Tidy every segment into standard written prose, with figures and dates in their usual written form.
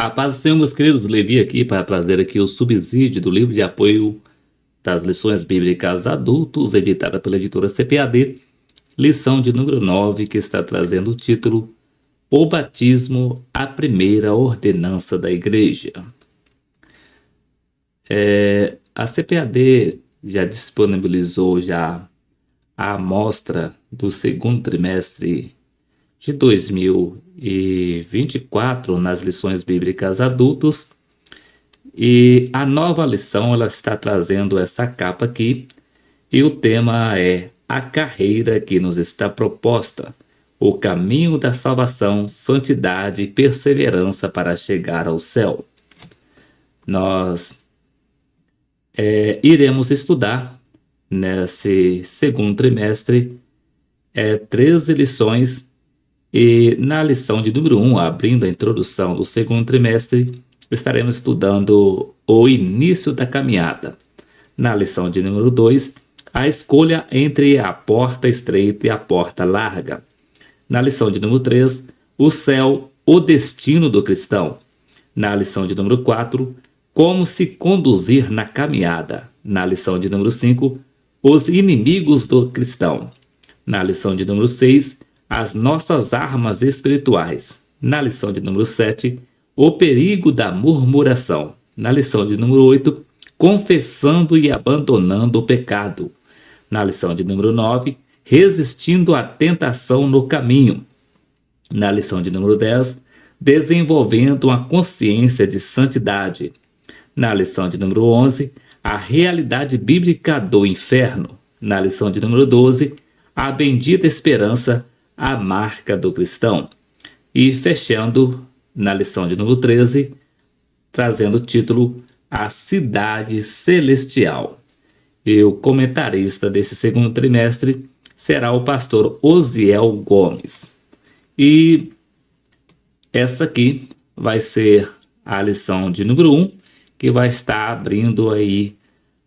A paz do Senhor, meus queridos, Levi aqui para trazer aqui o subsídio do livro de apoio das lições bíblicas adultos, editada pela editora CPAD, lição de número 9, que está trazendo o título O Batismo, a Primeira Ordenança da Igreja. A CPAD já disponibilizou a amostra do segundo trimestre de 2024 nas lições bíblicas adultos, e a nova lição ela está trazendo essa capa aqui, e o tema é a carreira que nos está proposta, o caminho da salvação, santidade e perseverança para chegar ao céu. Nós iremos estudar nesse segundo trimestre 13 lições. E na lição de número 1, abrindo a introdução do segundo trimestre, estaremos estudando o início da caminhada. Na lição de número 2, a escolha entre a porta estreita e a porta larga. Na lição de número 3, o céu, o destino do cristão. Na lição de número 4, como se conduzir na caminhada. Na lição de número 5, os inimigos do cristão. Na lição de número 6, as nossas armas espirituais. Na lição de número 7, o perigo da murmuração. Na lição de número 8, confessando e abandonando o pecado. Na lição de número 9, resistindo à tentação no caminho. Na lição de número 10, desenvolvendo uma consciência de santidade. Na lição de número 11, a realidade bíblica do inferno. Na lição de número 12, a bendita esperança, a marca do cristão. E fechando na lição de número 13, trazendo o título A Cidade Celestial. E o comentarista desse segundo trimestre será o pastor Osiel Gomes. E essa aqui vai ser a lição de número 1, que vai estar abrindo aí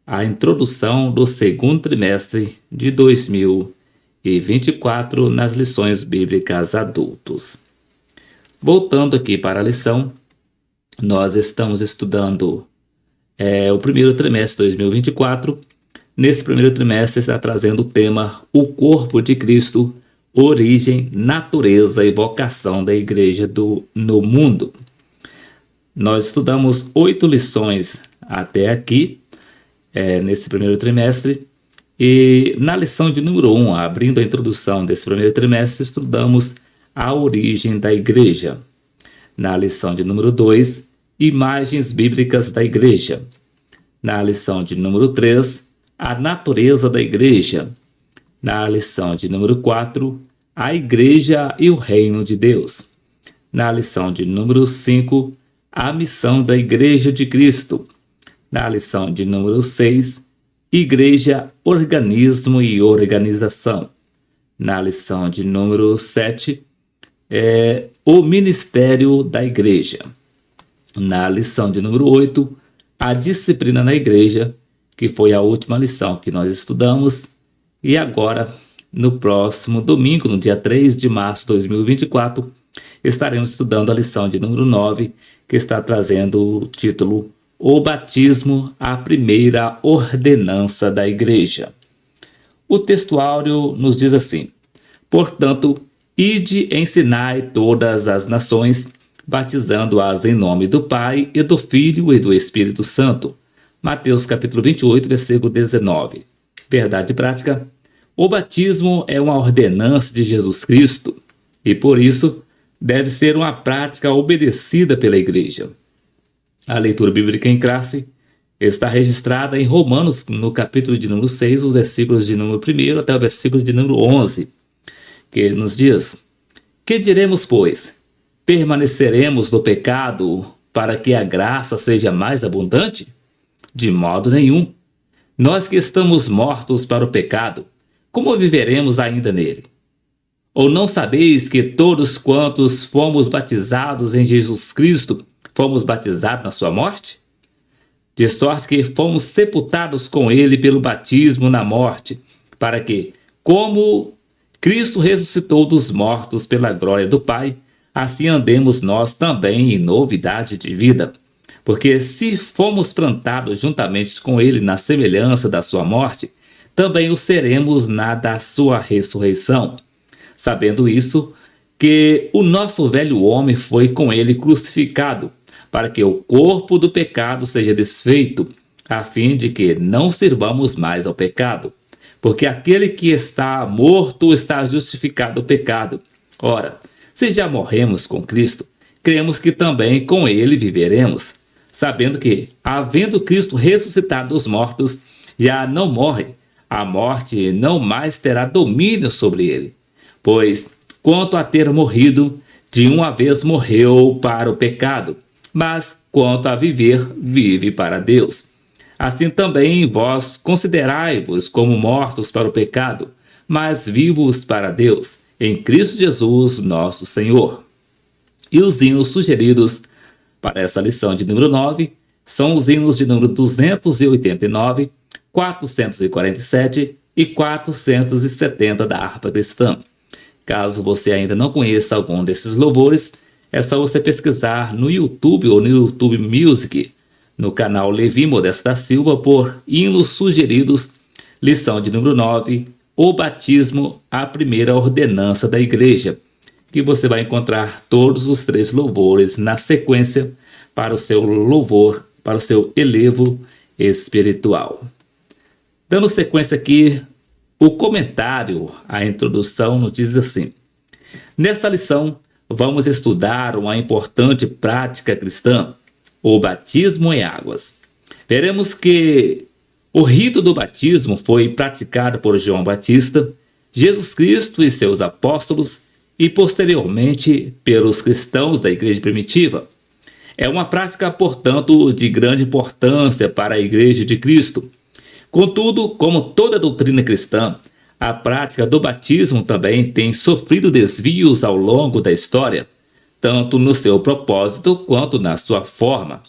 a introdução do segundo trimestre de 2024 nas lições bíblicas adultos. Voltando aqui para a lição, nós estamos estudando o primeiro trimestre de 2024. Nesse primeiro trimestre está trazendo o tema O Corpo de Cristo, Origem, Natureza e Vocação da Igreja no Mundo. Nós estudamos 8 lições até aqui, nesse primeiro trimestre. E na lição de número 1, abrindo a introdução desse primeiro trimestre, estudamos a origem da igreja. Na lição de número 2, imagens bíblicas da igreja. Na lição de número 3, a natureza da igreja. Na lição de número 4, a igreja e o reino de Deus. Na lição de número 5, a missão da igreja de Cristo. Na lição de número 6, igreja, organismo e organização. Na lição de número 7, o ministério da igreja. Na lição de número 8, a disciplina na igreja, que foi a última lição que nós estudamos. E agora, no próximo domingo, no dia 3 de março de 2024, estaremos estudando a lição de número 9, que está trazendo o título O Batismo, a Primeira Ordenança da Igreja. O textuário nos diz assim: portanto, ide e ensinai todas as nações, batizando-as em nome do Pai e do Filho e do Espírito Santo. Mateus capítulo 28, versículo 19. Verdade prática: o batismo é uma ordenança de Jesus Cristo e, por isso, deve ser uma prática obedecida pela Igreja. A leitura bíblica em classe está registrada em Romanos, no capítulo de número 6, os versículos de número 1 até o versículo de número 11, que nos diz: que diremos, pois? Permaneceremos no pecado para que a graça seja mais abundante? De modo nenhum. Nós que estamos mortos para o pecado, como viveremos ainda nele? Ou não sabeis que todos quantos fomos batizados em Jesus Cristo, fomos batizados na sua morte? De sorte que fomos sepultados com ele pelo batismo na morte, para que, como Cristo ressuscitou dos mortos pela glória do Pai, assim andemos nós também em novidade de vida. Porque se fomos plantados juntamente com ele na semelhança da sua morte, também o seremos na da sua ressurreição. Sabendo isso, que o nosso velho homem foi com ele crucificado, para que o corpo do pecado seja desfeito, a fim de que não sirvamos mais ao pecado. Porque aquele que está morto está justificado do pecado. Ora, se já morremos com Cristo, cremos que também com ele viveremos, sabendo que, havendo Cristo ressuscitado dos mortos, já não morre, a morte não mais terá domínio sobre ele. Pois, quanto a ter morrido, de uma vez morreu para o pecado, mas quanto a viver, vive para Deus. Assim também vós considerai-vos como mortos para o pecado, mas vivos para Deus, em Cristo Jesus, nosso Senhor. E os hinos sugeridos para essa lição de número 9 são os hinos de número 289, 447 e 470 da harpa cristã. Caso você ainda não conheça algum desses louvores, é só você pesquisar no YouTube ou no YouTube Music, no canal Levi Modesto da Silva, por hinos sugeridos, lição de número 9, o batismo, a primeira ordenança da igreja, que você vai encontrar todos os 3 louvores na sequência para o seu louvor, para o seu elevo espiritual. Dando sequência aqui, o comentário, a introdução nos diz assim: nessa lição, vamos estudar uma importante prática cristã, o batismo em águas. Veremos que o rito do batismo foi praticado por João Batista, Jesus Cristo e seus apóstolos e posteriormente pelos cristãos da igreja primitiva. É uma prática, portanto, de grande importância para a igreja de Cristo. Contudo, como toda doutrina cristã, a prática do batismo também tem sofrido desvios ao longo da história, tanto no seu propósito quanto na sua forma.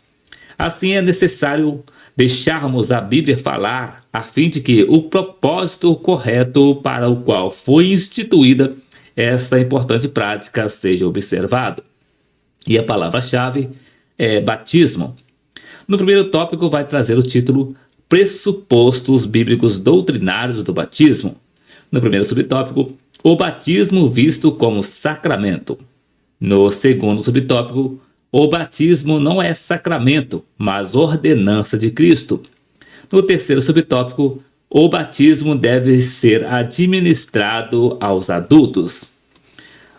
Assim, é necessário deixarmos a Bíblia falar, a fim de que o propósito correto para o qual foi instituída esta importante prática seja observado. E a palavra-chave é batismo. No primeiro tópico vai trazer o título Pressupostos Bíblicos Doutrinários do Batismo. No primeiro subtópico, o batismo visto como sacramento. No segundo subtópico, o batismo não é sacramento, mas ordenança de Cristo. No terceiro subtópico, o batismo deve ser administrado aos adultos.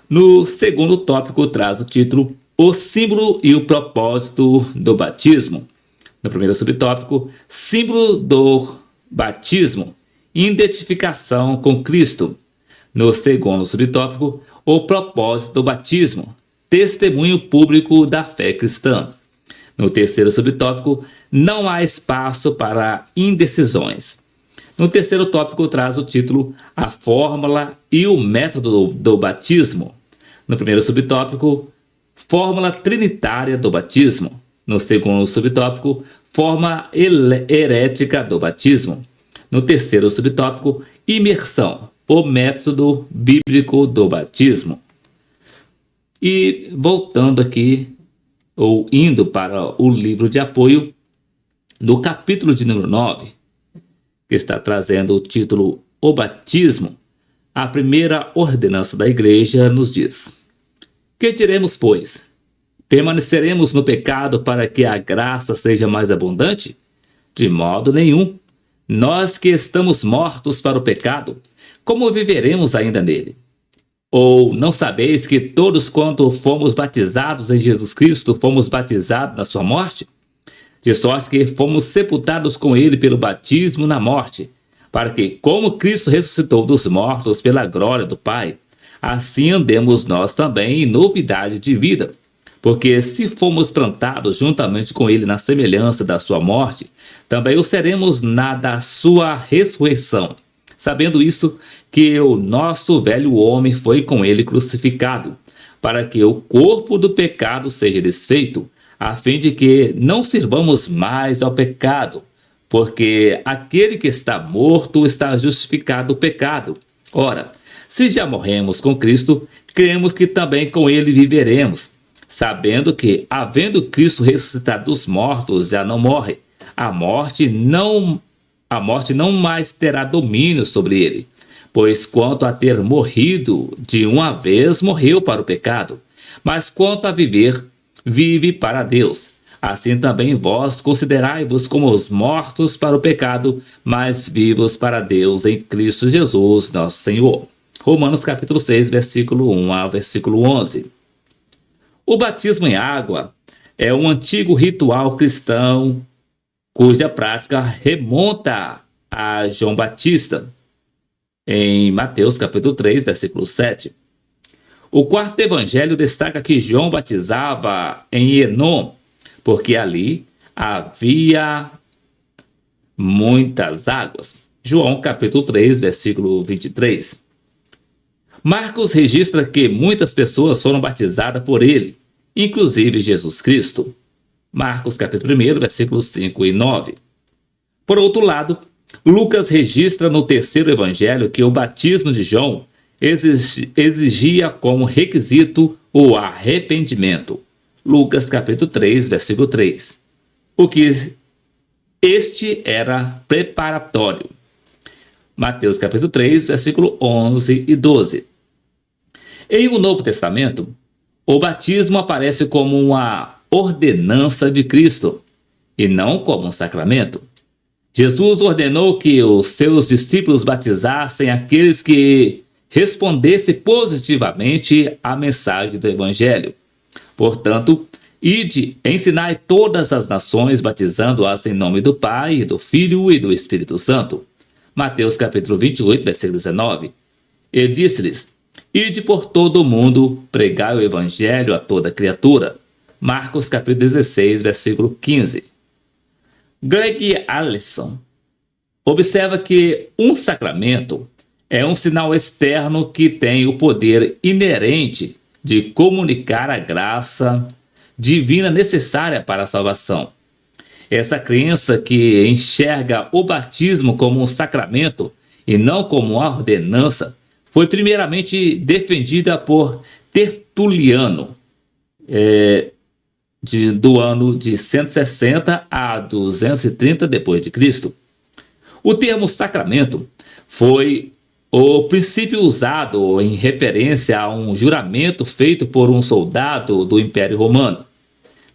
No segundo tópico, traz o título O símbolo e o propósito do batismo. No primeiro subtópico, símbolo do batismo, identificação com Cristo. No segundo subtópico, o propósito do batismo, testemunho público da fé cristã. No terceiro subtópico, não há espaço para indecisões. No terceiro tópico, traz o título A Fórmula e o Método do Batismo. No primeiro subtópico, Fórmula Trinitária do Batismo. No segundo subtópico, Forma Herética do Batismo. No terceiro subtópico, Imersão, o método bíblico do batismo. E voltando aqui, ou indo para o livro de apoio, no capítulo de número 9, que está trazendo o título O Batismo, a primeira ordenança da igreja nos diz: que diremos, pois? Permaneceremos no pecado para que a graça seja mais abundante? De modo nenhum. Nós que estamos mortos para o pecado, como viveremos ainda nele? Ou não sabeis que todos quanto fomos batizados em Jesus Cristo, fomos batizados na sua morte? De sorte que fomos sepultados com ele pelo batismo na morte, para que, como Cristo ressuscitou dos mortos pela glória do Pai, assim andemos nós também em novidade de vida. Porque se fomos plantados juntamente com ele na semelhança da sua morte, também o seremos na da sua ressurreição. Sabendo isso, que o nosso velho homem foi com ele crucificado, para que o corpo do pecado seja desfeito, a fim de que não sirvamos mais ao pecado, porque aquele que está morto está justificado do pecado. Ora, Se já morremos com Cristo, cremos que também com ele viveremos, sabendo que, havendo Cristo ressuscitado dos mortos, já não morre. A morte não mais terá domínio sobre ele, pois quanto a ter morrido de uma vez, morreu para o pecado, mas quanto a viver, vive para Deus. Assim também vós considerai-vos como os mortos para o pecado, mas vivos para Deus em Cristo Jesus, nosso Senhor. Romanos capítulo 6, versículo 1 ao versículo 11. O batismo em água é um antigo ritual cristão cuja prática remonta a João Batista, em Mateus capítulo 3, versículo 7. O quarto evangelho destaca que João batizava em Enom, porque ali havia muitas águas. João capítulo 3, versículo 23. Marcos registra que muitas pessoas foram batizadas por ele, inclusive Jesus Cristo. Marcos capítulo 1, versículos 5 e 9. Por outro lado, Lucas registra no terceiro evangelho que o batismo de João exigia como requisito o arrependimento. Lucas capítulo 3, versículo 3. O que este era preparatório. Mateus capítulo 3, versículo 11 e 12. Em o Novo Testamento, o batismo aparece como uma ordenança de Cristo e não como um sacramento. Jesus ordenou que os seus discípulos batizassem aqueles que respondessem positivamente à mensagem do Evangelho. Portanto, ide, ensinai todas as nações, batizando-as em nome do Pai, do Filho e do Espírito Santo. Mateus capítulo 28, versículo 19. E disse-lhes: ide por todo o mundo, pregai o Evangelho a toda criatura. Marcos capítulo 16, versículo 15. Greg Allison observa que um sacramento é um sinal externo que tem o poder inerente de comunicar a graça divina necessária para a salvação. Essa crença que enxerga o batismo como um sacramento e não como uma ordenança foi primeiramente defendida por Tertuliano, do ano de 160 a 230 d.C. O termo sacramento foi o princípio usado em referência a um juramento feito por um soldado do Império Romano.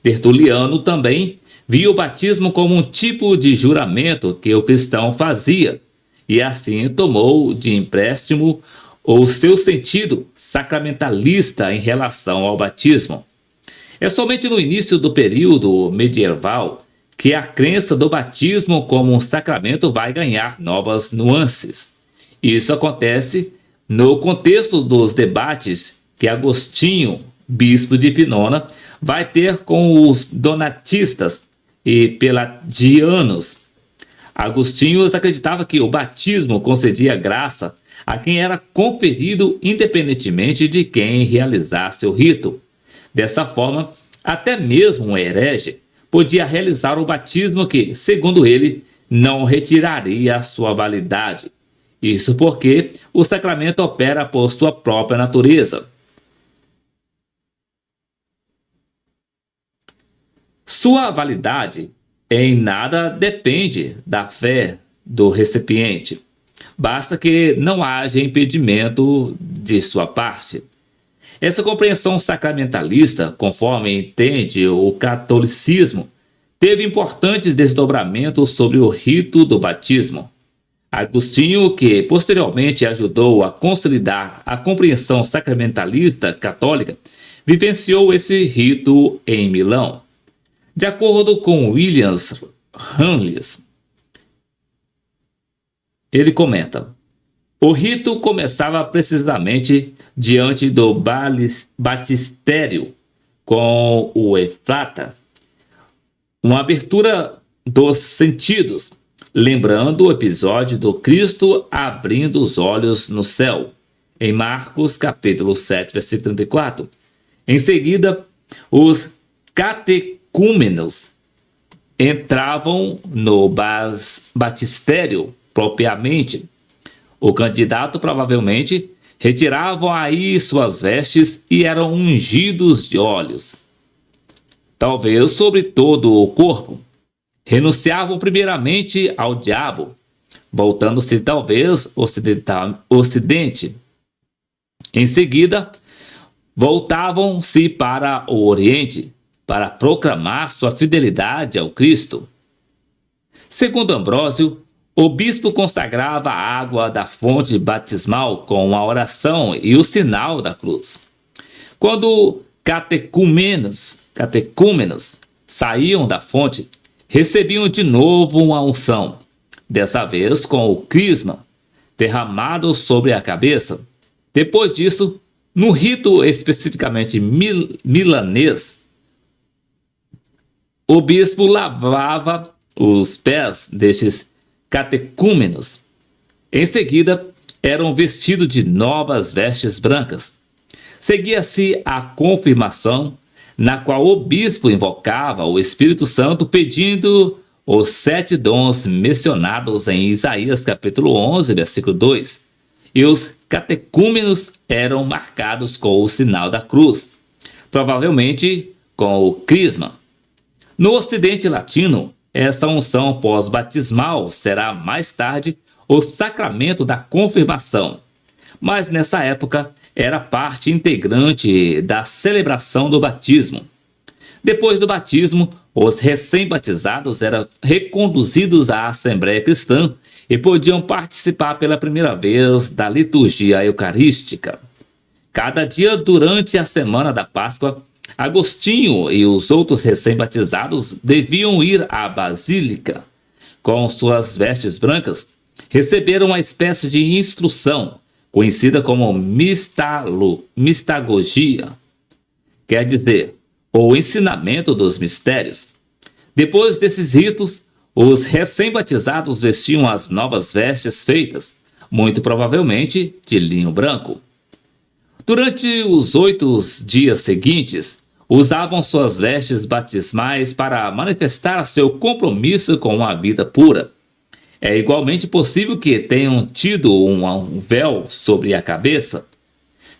Tertuliano também via o batismo como um tipo de juramento que o cristão fazia, e assim tomou de empréstimo o seu sentido sacramentalista em relação ao batismo. É somente no início do período medieval que a crença do batismo como um sacramento vai ganhar novas nuances. Isso acontece no contexto dos debates que Agostinho, bispo de Epinona, vai ter com os donatistas e peladianos. Agostinho acreditava que o batismo concedia graça a quem era conferido independentemente de quem realizasse o rito. Dessa forma, até mesmo um herege podia realizar o batismo que, segundo ele, não retiraria a sua validade. Isso porque o sacramento opera por sua própria natureza. Sua validade em nada depende da fé do recipiente. Basta que não haja impedimento de sua parte. Essa compreensão sacramentalista, conforme entende o catolicismo, teve importantes desdobramentos sobre o rito do batismo. Agostinho, que posteriormente ajudou a consolidar a compreensão sacramentalista católica, vivenciou esse rito em Milão. De acordo com Williams Hanlis, ele comenta: o rito começava precisamente diante do batistério, com o efrata, uma abertura dos sentidos, lembrando o episódio do Cristo abrindo os olhos no céu, em Marcos capítulo 7, versículo 34. Em seguida, os catecúmenos entravam no batistério propriamente. O candidato provavelmente retiravam aí suas vestes e eram ungidos de óleos, talvez sobre todo o corpo. Renunciavam primeiramente ao diabo, voltando-se talvez ocidente. Em seguida, voltavam-se para o Oriente, para proclamar sua fidelidade ao Cristo. Segundo Ambrósio, o bispo consagrava a água da fonte batismal com a oração e o sinal da cruz. Quando catecúmenos saíam da fonte, recebiam de novo uma unção, dessa vez com o crisma, derramado sobre a cabeça. Depois disso, no rito especificamente milanês, o bispo lavava os pés destes catecúmenos. Em seguida, eram vestidos de novas vestes brancas. Seguia-se a confirmação, na qual o bispo invocava o Espírito Santo pedindo os 7 dons mencionados em Isaías capítulo 11, versículo 2. E os catecúmenos eram marcados com o sinal da cruz, provavelmente com o crisma. No Ocidente Latino, essa unção pós-batismal será mais tarde o sacramento da confirmação, mas nessa época era parte integrante da celebração do batismo. Depois do batismo, os recém-batizados eram reconduzidos à Assembleia Cristã e podiam participar pela primeira vez da liturgia eucarística. Cada dia durante a semana da Páscoa, Agostinho e os outros recém-batizados deviam ir à basílica. Com suas vestes brancas, receberam uma espécie de instrução, conhecida como mistagogia, quer dizer, o ensinamento dos mistérios. Depois desses ritos, os recém-batizados vestiam as novas vestes feitas, muito provavelmente de linho branco. Durante os 8 dias seguintes, usavam suas vestes batismais para manifestar seu compromisso com uma vida pura. É igualmente possível que tenham tido um véu sobre a cabeça.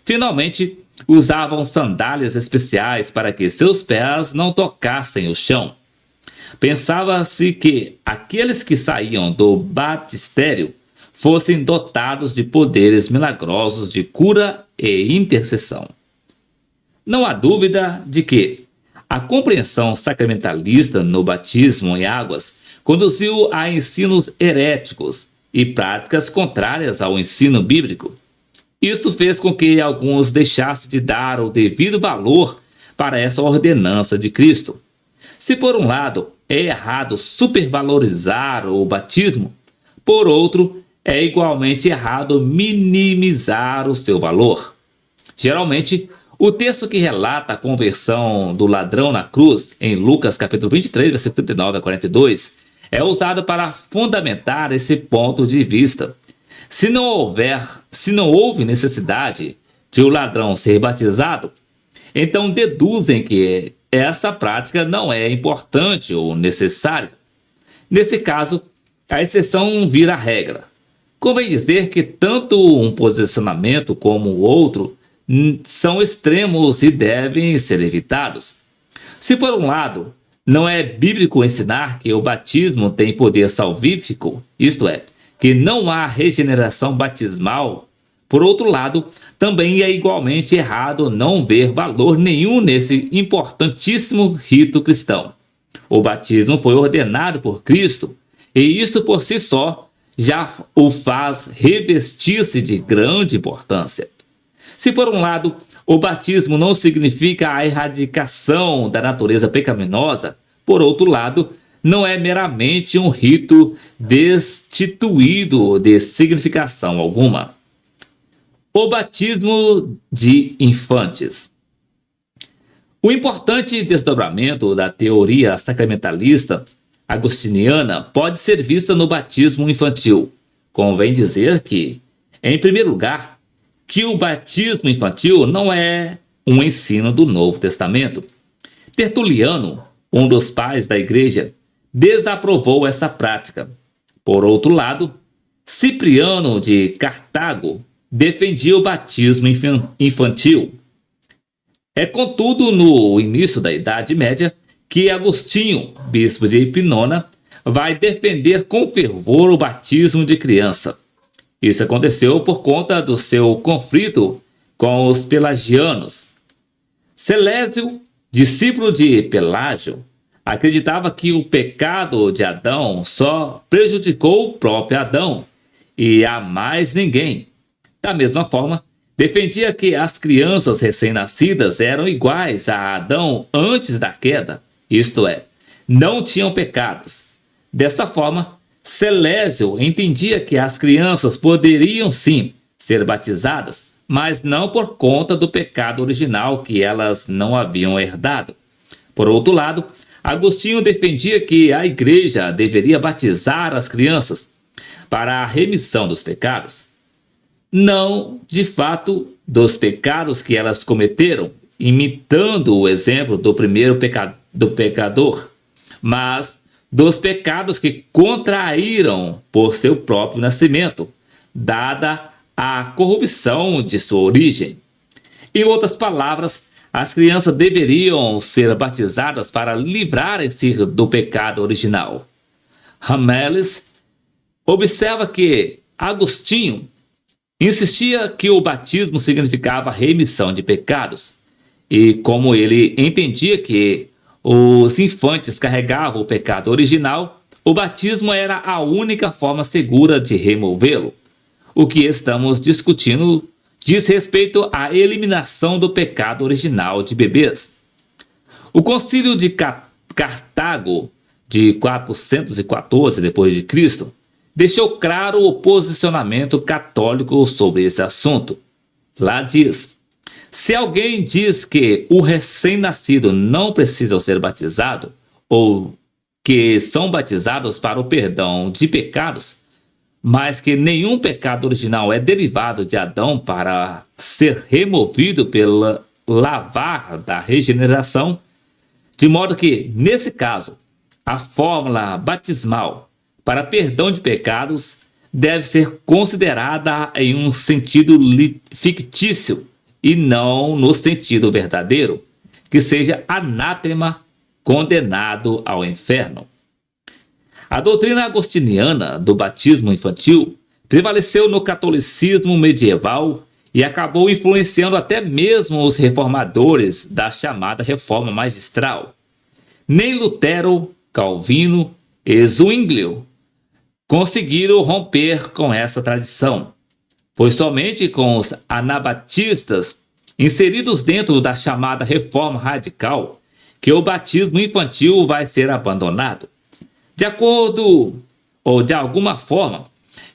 Finalmente, usavam sandálias especiais para que seus pés não tocassem o chão. Pensava-se que aqueles que saíam do batistério fossem dotados de poderes milagrosos de cura e intercessão. Não há dúvida de que a compreensão sacramentalista no batismo em águas conduziu a ensinos heréticos e práticas contrárias ao ensino bíblico. Isso fez com que alguns deixassem de dar o devido valor para essa ordenança de Cristo. Se por um lado é errado supervalorizar o batismo, por outro é igualmente errado minimizar o seu valor. Geralmente, o texto que relata a conversão do ladrão na cruz, em Lucas capítulo 23, versículo 39 a 42, é usado para fundamentar esse ponto de vista. Se não houve necessidade de o ladrão ser batizado, então deduzem que essa prática não é importante ou necessária. Nesse caso, a exceção vira regra. Convém dizer que tanto um posicionamento como o outro são extremos e devem ser evitados. Se por um lado, não é bíblico ensinar que o batismo tem poder salvífico, isto é, que não há regeneração batismal, por outro lado, também é igualmente errado não ver valor nenhum nesse importantíssimo rito cristão. O batismo foi ordenado por Cristo, e isso por si só já o faz revestir-se de grande importância. Se por um lado, o batismo não significa a erradicação da natureza pecaminosa, por outro lado, não é meramente um rito destituído de significação alguma. O batismo de infantes. O importante desdobramento da teoria sacramentalista agostiniana pode ser visto no batismo infantil. Convém dizer que, em primeiro lugar, que o batismo infantil não é um ensino do Novo Testamento. Tertuliano, um dos pais da igreja, desaprovou essa prática. Por outro lado, Cipriano de Cartago, defendia o batismo infantil. É contudo no início da Idade Média que Agostinho, bispo de Epinona, vai defender com fervor o batismo de criança. Isso aconteceu por conta do seu conflito com os pelagianos. Celésio, discípulo de Pelágio, acreditava que o pecado de Adão só prejudicou o próprio Adão e a mais ninguém. Da mesma forma, defendia que as crianças recém-nascidas eram iguais a Adão antes da queda, isto é, não tinham pecados. Dessa forma, Celésio entendia que as crianças poderiam sim ser batizadas, mas não por conta do pecado original que elas não haviam herdado. Por outro lado, Agostinho defendia que a igreja deveria batizar as crianças para a remissão dos pecados. Não, de fato, dos pecados que elas cometeram, imitando o exemplo do primeiro pecador, mas dos pecados que contraíram por seu próprio nascimento, dada a corrupção de sua origem. Em outras palavras, as crianças deveriam ser batizadas para livrarem-se do pecado original. Rameles observa que Agostinho insistia que o batismo significava remissão de pecados, e como ele entendia que os infantes carregavam o pecado original, o batismo era a única forma segura de removê-lo. O que estamos discutindo diz respeito à eliminação do pecado original de bebês. O Concílio de Cartago, de 414 d.C., deixou claro o posicionamento católico sobre esse assunto. Lá diz: se alguém diz que o recém-nascido não precisa ser batizado, ou que são batizados para o perdão de pecados, mas que nenhum pecado original é derivado de Adão para ser removido pelo lavar da regeneração, de modo que, nesse caso, a fórmula batismal para perdão de pecados deve ser considerada em um sentido fictício e não no sentido verdadeiro, que seja anátema, condenado ao inferno. A doutrina agostiniana do batismo infantil prevaleceu no catolicismo medieval e acabou influenciando até mesmo os reformadores da chamada Reforma Magistral. Nem Lutero, Calvino e Zwinglio conseguiram romper com essa tradição. Foi somente com os anabatistas inseridos dentro da chamada Reforma Radical que o batismo infantil vai ser abandonado. De acordo, ou de alguma forma,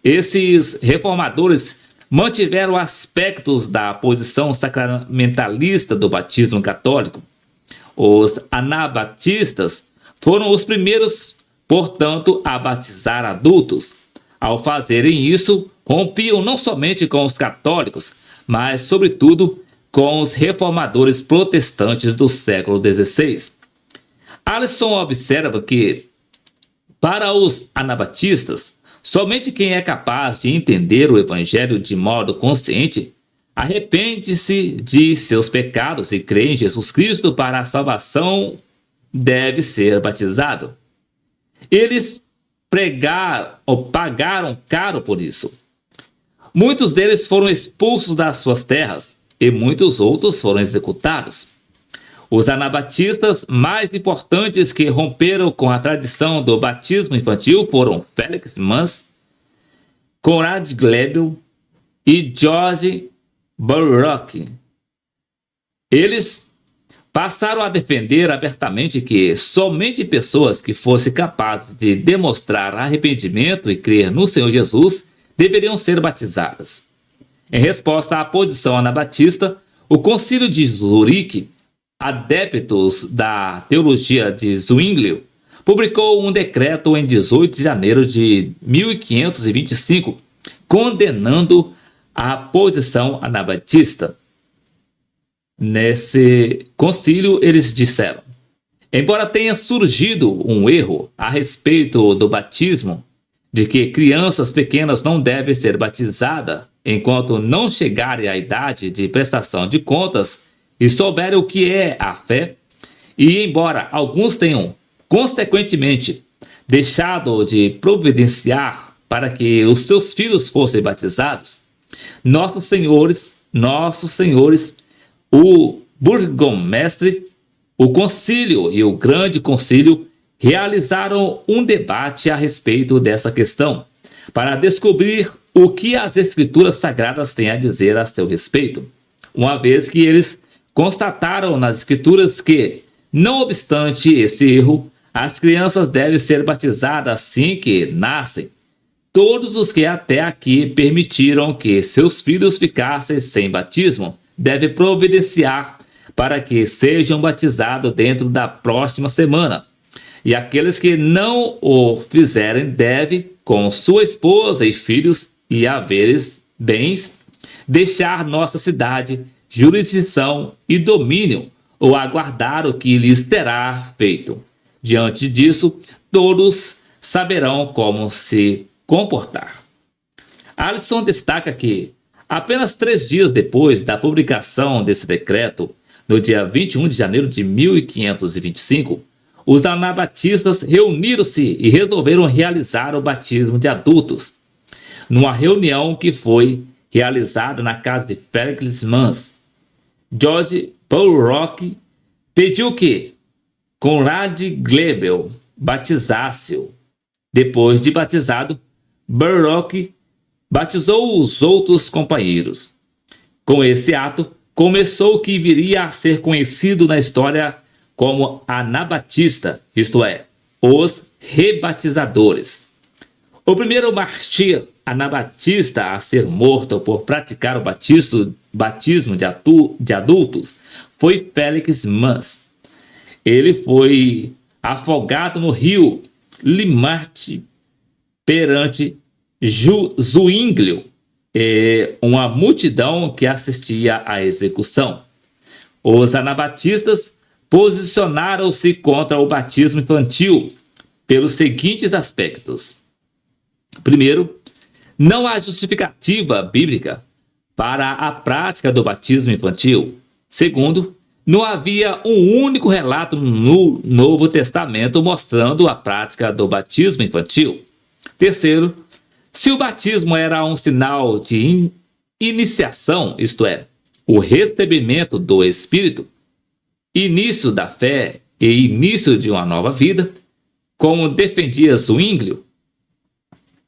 esses reformadores mantiveram aspectos da posição sacramentalista do batismo católico. Os anabatistas foram os primeiros, portanto, a batizar adultos. Ao fazerem isso, rompiam não somente com os católicos, mas, sobretudo, com os reformadores protestantes do século XVI. Alisson observa que, para os anabatistas, somente quem é capaz de entender o evangelho de modo consciente arrepende-se de seus pecados e crê em Jesus Cristo para a salvação deve ser batizado. Eles pagaram caro por isso. Muitos deles foram expulsos das suas terras e muitos outros foram executados. Os anabatistas mais importantes que romperam com a tradição do batismo infantil foram Félix Manz, Conrad Grebel e George Burroughs. Eles passaram a defender abertamente que somente pessoas que fossem capazes de demonstrar arrependimento e crer no Senhor Jesus deveriam ser batizadas. Em resposta à posição anabatista, o Concílio de Zurique, adeptos da teologia de Zwinglio, publicou um decreto em 18 de janeiro de 1525, condenando a posição anabatista. Nesse concílio, eles disseram: embora tenha surgido um erro a respeito do batismo, de que crianças pequenas não devem ser batizadas enquanto não chegarem à idade de prestação de contas e souberem o que é a fé, e embora alguns tenham, consequentemente, deixado de providenciar para que os seus filhos fossem batizados, nossos senhores, o burgomestre, o concílio e o grande concílio realizaram um debate a respeito dessa questão, para descobrir o que as escrituras sagradas têm a dizer a seu respeito, uma vez que eles constataram nas escrituras que, não obstante esse erro, as crianças devem ser batizadas assim que nascem. Todos os que até aqui permitiram que seus filhos ficassem sem batismo devem providenciar para que sejam batizados dentro da próxima semana. E aqueles que não o fizerem devem, com sua esposa e filhos e haveres, bens, deixar nossa cidade, jurisdição e domínio, ou aguardar o que lhes terá feito. Diante disso, todos saberão como se comportar. Alisson destaca que, apenas 3 dias depois da publicação desse decreto, no dia 21 de janeiro de 1525, os anabatistas reuniram-se e resolveram realizar o batismo de adultos, numa reunião que foi realizada na casa de Félix Mans. George Burroughs pediu que Conrad Grebel batizasse-o. Depois de batizado, Burroughs batizou os outros companheiros. Com esse ato, começou o que viria a ser conhecido na história como anabatista, isto é, os rebatizadores. O primeiro mártir anabatista a ser morto por praticar o batismo de adultos foi Félix Mans. Ele foi afogado no rio Limarte perante Zuínglio e uma multidão que assistia à execução. Os anabatistas posicionaram-se contra o batismo infantil pelos seguintes aspectos. Primeiro, não há justificativa bíblica para a prática do batismo infantil. Segundo, não havia um único relato no Novo Testamento mostrando a prática do batismo infantil. Terceiro, se o batismo era um sinal de iniciação, isto é, o recebimento do Espírito, início da fé e início de uma nova vida, como defendia Zwinglio,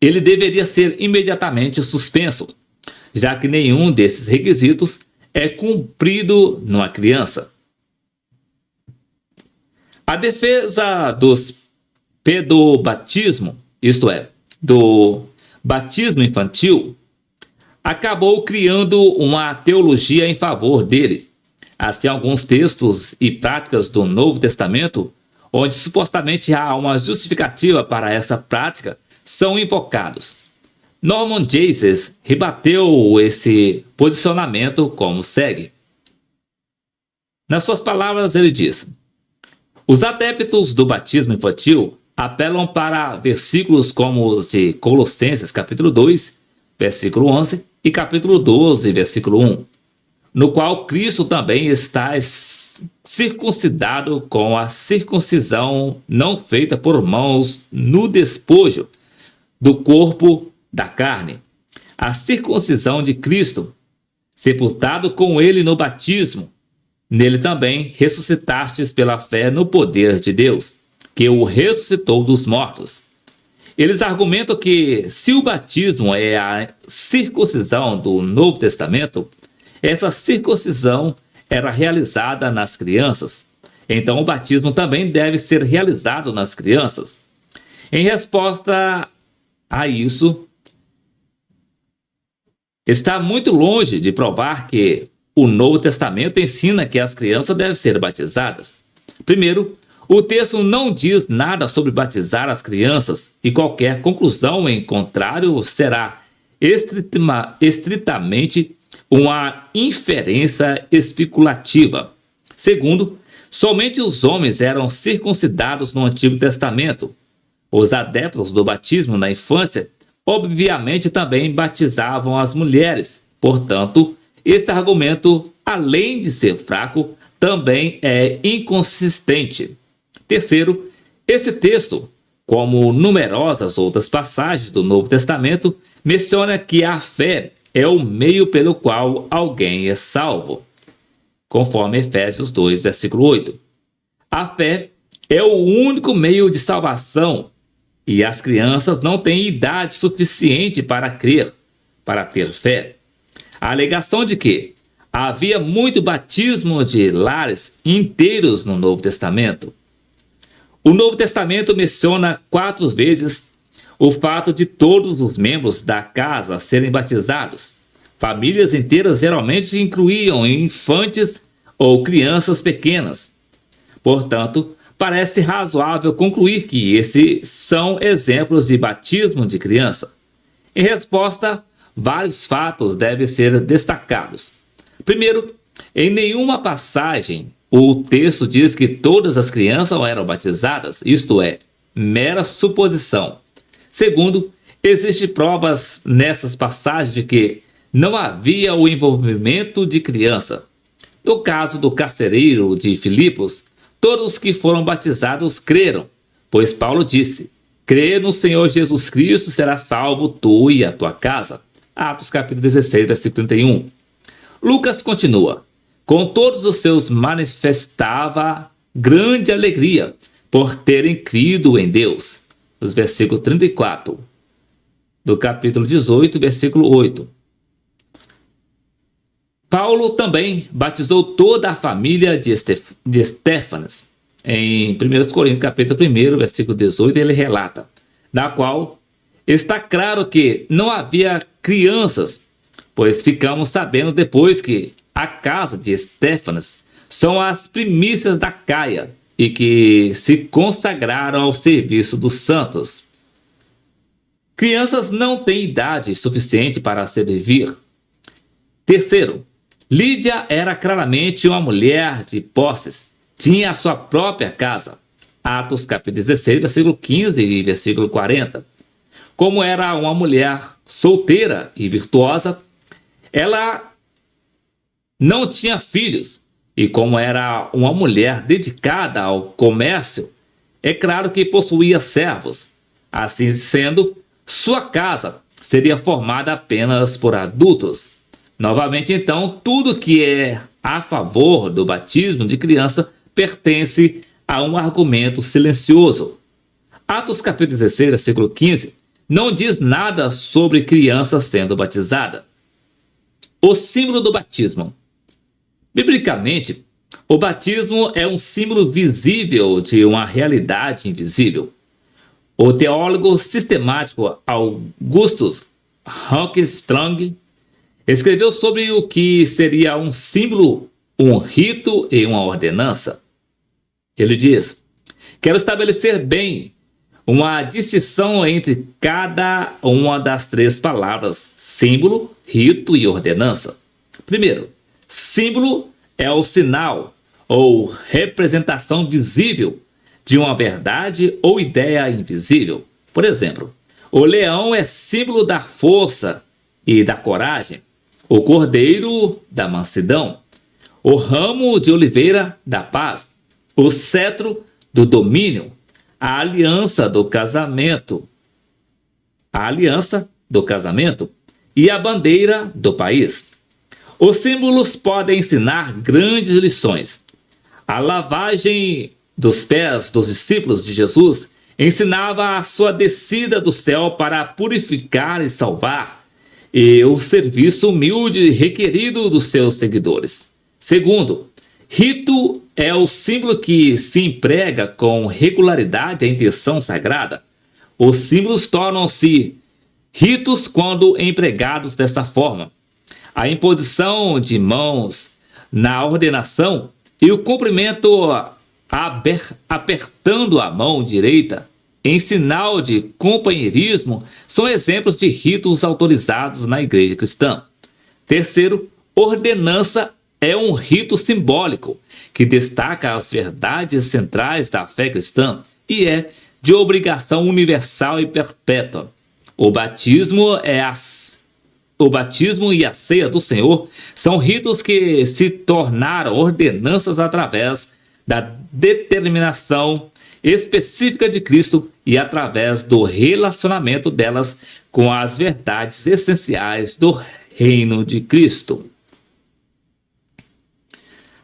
ele deveria ser imediatamente suspenso, já que nenhum desses requisitos é cumprido numa criança. A defesa dos pedobatismo, isto é, do batismo infantil, acabou criando uma teologia em favor dele. Assim, alguns textos e práticas do Novo Testamento, onde supostamente há uma justificativa para essa prática, são invocados. Norman Jesus rebateu esse posicionamento como segue. Nas suas palavras, ele diz: os adeptos do batismo infantil apelam para versículos como os de Colossenses capítulo 2, versículo 11 e capítulo 12, versículo 1, no qual Cristo também está circuncidado com a circuncisão não feita por mãos no despojo do corpo da carne, a circuncisão de Cristo, sepultado com ele no batismo. Nele também ressuscitastes pela fé no poder de Deus, que o ressuscitou dos mortos. Eles argumentam que, se o batismo é a circuncisão do Novo Testamento, essa circuncisão era realizada nas crianças. Então, o batismo também deve ser realizado nas crianças. Em resposta a isso, está muito longe de provar que o Novo Testamento ensina que as crianças devem ser batizadas. Primeiro, o texto não diz nada sobre batizar as crianças e qualquer conclusão em contrário será estritamente uma inferência especulativa. Segundo, somente os homens eram circuncidados no Antigo Testamento. Os adeptos do batismo na infância obviamente também batizavam as mulheres. Portanto, este argumento, além de ser fraco, também é inconsistente. Terceiro, esse texto, como numerosas outras passagens do Novo Testamento, menciona que a fé é o meio pelo qual alguém é salvo, conforme Efésios 2, versículo 8. A fé é o único meio de salvação e as crianças não têm idade suficiente para crer, para ter fé. A alegação de que havia muito batismo de lares inteiros no Novo Testamento. O Novo Testamento menciona 4 vezes o fato de todos os membros da casa serem batizados. Famílias inteiras geralmente incluíam infantes ou crianças pequenas. Portanto, parece razoável concluir que esses são exemplos de batismo de criança. Em resposta, vários fatos devem ser destacados. Primeiro, em nenhuma passagem o texto diz que todas as crianças eram batizadas, isto é, mera suposição. Segundo, existem provas nessas passagens de que não havia o envolvimento de criança. No caso do carcereiro de Filipos, todos que foram batizados creram, pois Paulo disse: crê no Senhor Jesus Cristo, será salvo tu e a tua casa. Atos capítulo 16, versículo 31. Lucas continua: com todos os seus manifestava grande alegria por terem crido em Deus. Os versículos 34 do capítulo 18, versículo 8. Paulo também batizou toda a família de Estéfanas. Em 1 Coríntios, capítulo 1, versículo 18, ele relata, na qual está claro que não havia crianças, pois ficamos sabendo depois que a casa de Estéfanas são as primícias da Caia e que se consagraram ao serviço dos santos. Crianças não têm idade suficiente para servir. Terceiro, Lídia era claramente uma mulher de posses, tinha a sua própria casa. Atos capítulo 16, versículo 15 e versículo 40. Como era uma mulher solteira e virtuosa, ela não tinha filhos, e como era uma mulher dedicada ao comércio, é claro que possuía servos. Assim sendo, sua casa seria formada apenas por adultos. Novamente, então, tudo que é a favor do batismo de criança pertence a um argumento silencioso. Atos capítulo 16, versículo 15, não diz nada sobre criança sendo batizada. O símbolo do batismo. Biblicamente, o batismo é um símbolo visível de uma realidade invisível. O teólogo sistemático Augustus Armstrong escreveu sobre o que seria um símbolo, um rito e uma ordenança. Ele diz: quero estabelecer bem uma distinção entre cada uma das 3 palavras, símbolo, rito e ordenança. Primeiro, símbolo é o sinal ou representação visível de uma verdade ou ideia invisível. Por exemplo, o leão é símbolo da força e da coragem, o cordeiro da mansidão, o ramo de oliveira da paz, o cetro do domínio, a aliança do casamento e a bandeira do país. Os símbolos podem ensinar grandes lições. A lavagem dos pés dos discípulos de Jesus ensinava a sua descida do céu para purificar e salvar, e o serviço humilde requerido dos seus seguidores. Segundo, rito é o símbolo que se emprega com regularidade a intenção sagrada. Os símbolos tornam-se ritos quando empregados dessa forma. A imposição de mãos na ordenação e o cumprimento apertando a mão direita em sinal de companheirismo são exemplos de ritos autorizados na igreja cristã. Terceiro, ordenança é um rito simbólico que destaca as verdades centrais da fé cristã e é de obrigação universal e perpétua. O batismo o batismo e a ceia do Senhor são ritos que se tornaram ordenanças através da determinação específica de Cristo e através do relacionamento delas com as verdades essenciais do reino de Cristo.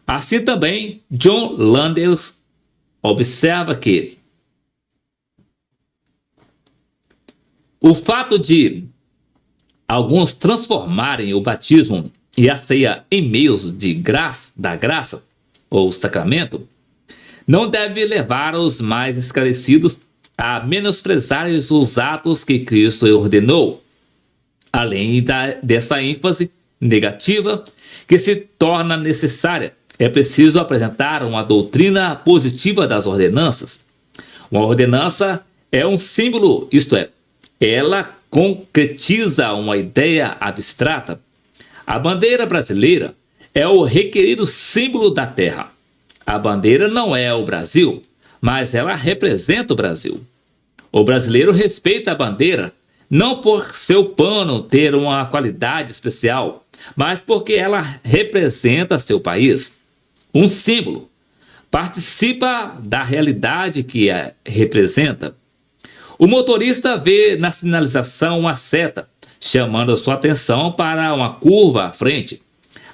Assim também, John Landers observa que o fato de alguns transformarem o batismo e a ceia em meios da graça, ou sacramento, não deve levar os mais esclarecidos a menosprezarem os atos que Cristo ordenou, além dessa ênfase negativa que se torna necessária. É preciso apresentar uma doutrina positiva das ordenanças. Uma ordenança é um símbolo, isto é, ela concretiza uma ideia abstrata. A bandeira brasileira é o requerido símbolo da terra. A bandeira não é o Brasil, mas ela representa o Brasil. O brasileiro respeita a bandeira não por seu pano ter uma qualidade especial, mas porque ela representa seu país. Um símbolo participa da realidade que a representa. O motorista vê na sinalização uma seta, chamando sua atenção para uma curva à frente.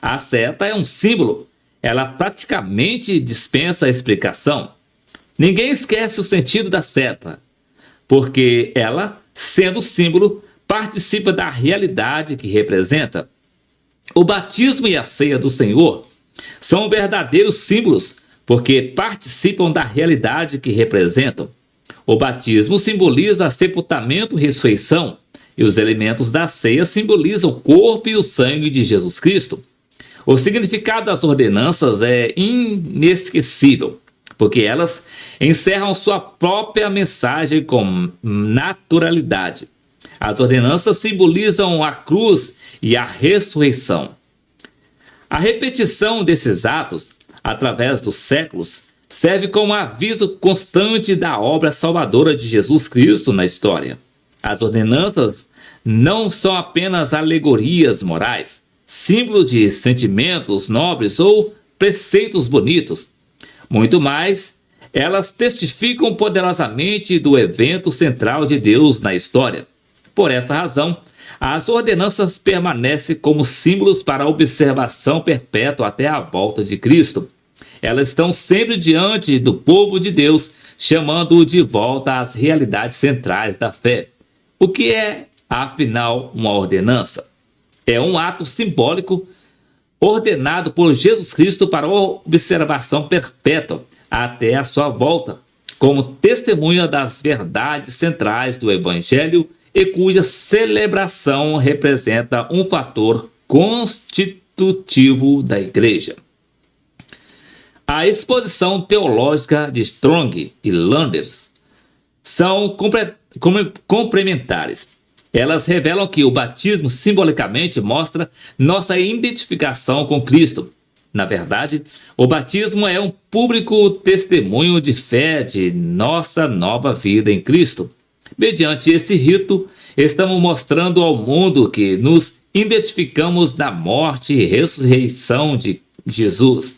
A seta é um símbolo. Ela praticamente dispensa explicação. Ninguém esquece o sentido da seta, porque ela, sendo símbolo, participa da realidade que representa. O batismo e a ceia do Senhor são verdadeiros símbolos, porque participam da realidade que representam. O batismo simboliza sepultamento e ressurreição, e os elementos da ceia simbolizam o corpo e o sangue de Jesus Cristo. O significado das ordenanças é inesquecível, porque elas encerram sua própria mensagem com naturalidade. As ordenanças simbolizam a cruz e a ressurreição. A repetição desses atos, através dos séculos, serve como aviso constante da obra salvadora de Jesus Cristo na história. As ordenanças não são apenas alegorias morais, símbolo de sentimentos nobres ou preceitos bonitos. Muito mais, elas testificam poderosamente do evento central de Deus na história. Por essa razão, as ordenanças permanecem como símbolos para a observação perpétua até a volta de Cristo. Elas estão sempre diante do povo de Deus, chamando-o de volta às realidades centrais da fé. O que é, afinal, uma ordenança? É um ato simbólico ordenado por Jesus Cristo para a observação perpétua até a sua volta, como testemunha das verdades centrais do Evangelho e cuja celebração representa um fator constitutivo da Igreja. A exposição teológica de Strong e Landers são complementares. Elas revelam que o batismo simbolicamente mostra nossa identificação com Cristo. Na verdade, o batismo é um público testemunho de fé de nossa nova vida em Cristo. Mediante esse rito, estamos mostrando ao mundo que nos identificamos na morte e ressurreição de Jesus.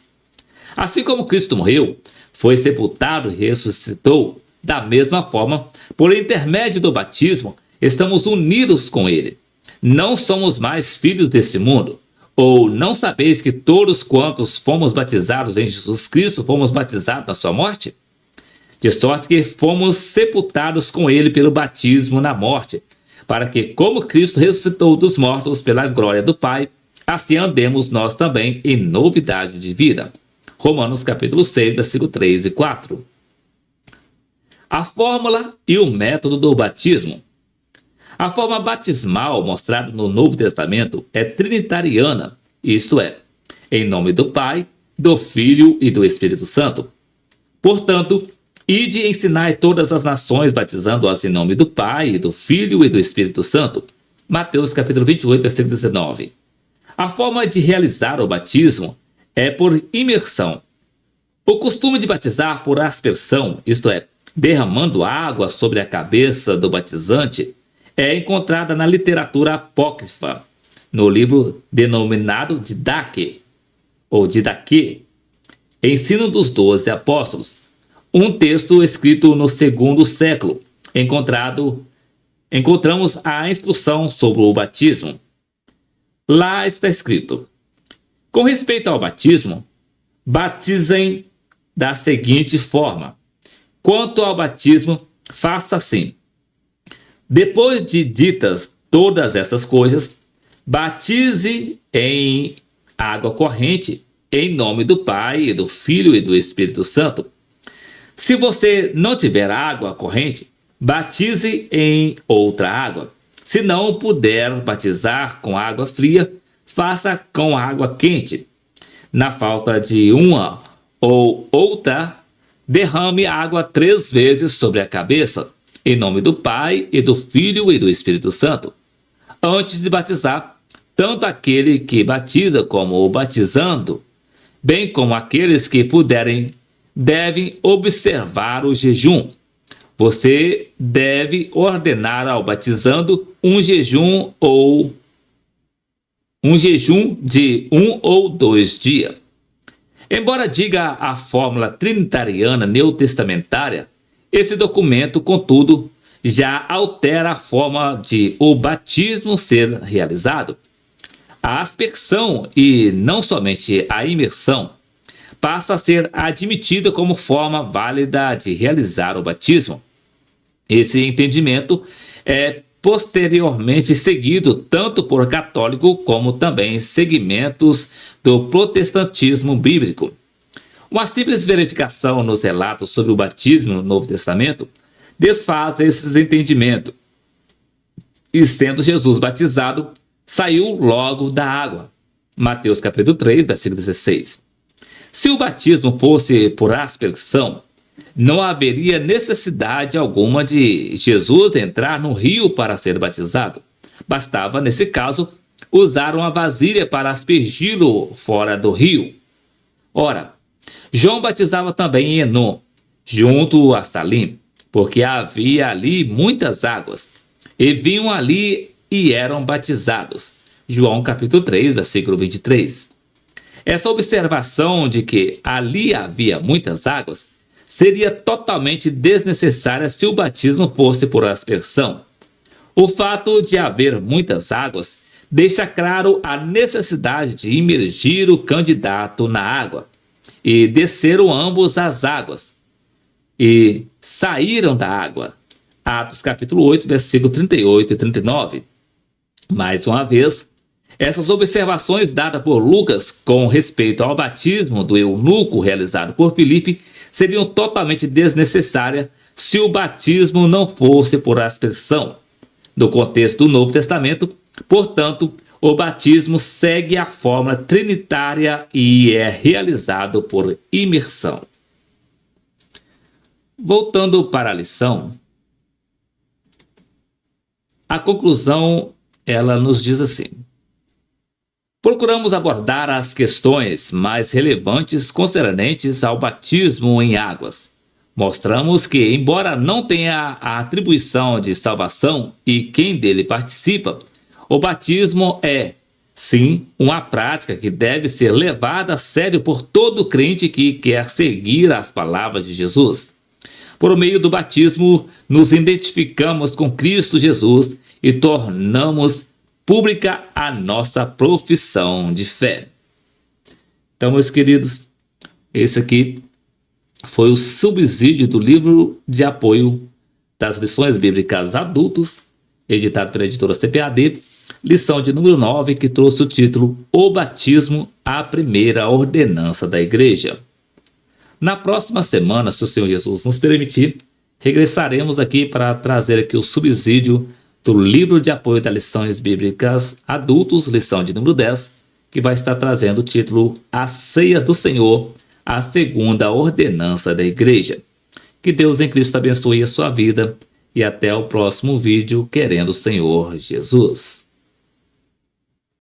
Assim como Cristo morreu, foi sepultado e ressuscitou, da mesma forma, por intermédio do batismo, estamos unidos com Ele. Não somos mais filhos desse mundo. Ou não sabeis que todos quantos fomos batizados em Jesus Cristo fomos batizados na sua morte? De sorte que fomos sepultados com Ele pelo batismo na morte, para que, como Cristo ressuscitou dos mortos pela glória do Pai, assim andemos nós também em novidade de vida. Romanos capítulo 6, versículo 3 e 4. A fórmula e o método do batismo. A forma batismal mostrada no Novo Testamento é trinitariana, isto é, em nome do Pai, do Filho e do Espírito Santo. Portanto, ide e ensinai todas as nações, batizando-as em nome do Pai, do Filho e do Espírito Santo. Mateus capítulo 28, versículo 19. A forma de realizar o batismo é por imersão. O costume de batizar por aspersão, isto é, derramando água sobre a cabeça do batizante, é encontrada na literatura apócrifa, no livro denominado Didaque, ou Didaquê, Ensino dos 12 Apóstolos, um texto escrito no segundo século. Encontramos a instrução sobre o batismo. Lá está escrito: com respeito ao batismo, batizem da seguinte forma. Quanto ao batismo, faça assim. Depois de ditas todas estas coisas, batize em água corrente, em nome do Pai, e do Filho e do Espírito Santo. Se você não tiver água corrente, batize em outra água. Se não puder batizar com água fria, faça com água quente. Na falta de uma ou outra, derrame água 3 vezes sobre a cabeça, em nome do Pai, e do Filho e do Espírito Santo. Antes de batizar, tanto aquele que batiza como o batizando, bem como aqueles que puderem, devem observar o jejum. Você deve ordenar ao batizando um jejum de 1 ou 2 dias. Embora diga a fórmula trinitariana neotestamentária, esse documento, contudo, já altera a forma de o batismo ser realizado. A aspersão, e não somente a imersão, passa a ser admitida como forma válida de realizar o batismo. Esse entendimento é posteriormente seguido tanto por católicos como também segmentos do protestantismo bíblico. Uma simples verificação nos relatos sobre o batismo no Novo Testamento desfaz esses entendimentos. E sendo Jesus batizado, saiu logo da água. Mateus capítulo 3, versículo 16. Se o batismo fosse por aspersão, não haveria necessidade alguma de Jesus entrar no rio para ser batizado. Bastava, nesse caso, usar uma vasilha para aspergi-lo fora do rio. Ora, João batizava também em Enom, junto a Salim, porque havia ali muitas águas, e vinham ali e eram batizados. João capítulo 3, versículo 23. Essa observação de que ali havia muitas águas seria totalmente desnecessária se o batismo fosse por aspersão. O fato de haver muitas águas deixa claro a necessidade de imergir o candidato na água, e desceram ambos as águas, e saíram da água. Atos capítulo 8, versículo 38 e 39. Mais uma vez, essas observações dadas por Lucas com respeito ao batismo do eunuco realizado por Filipe seriam totalmente desnecessárias se o batismo não fosse por aspersão. No contexto do Novo Testamento, portanto, o batismo segue a fórmula trinitária e é realizado por imersão. Voltando para a lição, a conclusão ela nos diz assim: procuramos abordar as questões mais relevantes concernentes ao batismo em águas. Mostramos que, embora não tenha a atribuição de salvação e quem dele participa, o batismo é, sim, uma prática que deve ser levada a sério por todo crente que quer seguir as palavras de Jesus. Por meio do batismo, nos identificamos com Cristo Jesus e tornamos pública a nossa profissão de fé. Então, meus queridos, esse aqui foi o subsídio do livro de apoio das lições bíblicas adultos, editado pela editora CPAD, lição de número 9, que trouxe o título O Batismo, a Primeira Ordenança da Igreja. Na próxima semana, se o Senhor Jesus nos permitir, regressaremos aqui para trazer aqui o subsídio do livro de apoio das lições bíblicas adultos, lição de número 10, que vai estar trazendo o título A Ceia do Senhor, a Segunda Ordenança da Igreja. Que Deus em Cristo abençoe a sua vida e até o próximo vídeo, querendo o Senhor Jesus.